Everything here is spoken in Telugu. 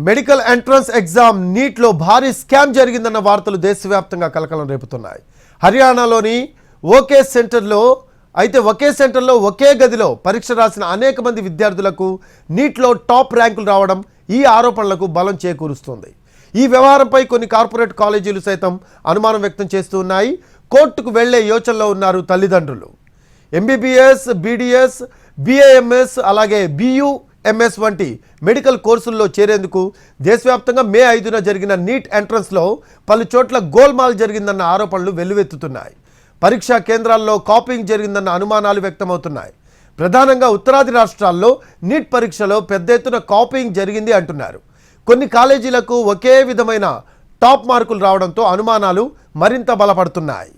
మెడికల్ ఎంట్రన్స్ ఎగ్జామ్ నీట్లో భారీ స్కామ్ జరిగిందన్న వార్తలు దేశవ్యాప్తంగా కలకలం రేపుతున్నాయి. హర్యానాలోని ఒకే సెంటర్లో ఒకే గదిలో పరీక్ష రాసిన అనేక మంది విద్యార్థులకు నీట్లో టాప్ ర్యాంకులు రావడం ఈ ఆరోపణలకు బలం చేకూరుస్తుంది. ఈ వ్యవహారంపై కొన్ని కార్పొరేట్ కాలేజీలు సైతం అనుమానం వ్యక్తం చేస్తూ ఉన్నాయి. కోర్టుకు వెళ్లే యోచనలో ఉన్నారు తల్లిదండ్రులు. ఎంబీబీఎస్, బీడీఎస్, బీఏఎంఎస్ అలాగే బీయూఎంఎస్ వంటి మెడికల్ కోర్సుల్లో చేరేందుకు దేశవ్యాప్తంగా మే 5న జరిగిన నీట్ ఎంట్రన్స్లో పలు చోట్ల గోల్మాల్ జరిగిందన్న ఆరోపణలు వెల్లువెత్తుతున్నాయి. పరీక్షా కేంద్రాల్లో కాపీయింగ్ జరిగిందన్న అనుమానాలు వ్యక్తమవుతున్నాయి. ప్రధానంగా ఉత్తరాది రాష్ట్రాల్లో నీట్ పరీక్షలో పెద్ద ఎత్తున కాపీయింగ్ జరిగింది అంటున్నారు. కొన్ని కాలేజీలకు ఒకే విధమైన టాప్ మార్కులు రావడంతో అనుమానాలు మరింత బలపడుతున్నాయి.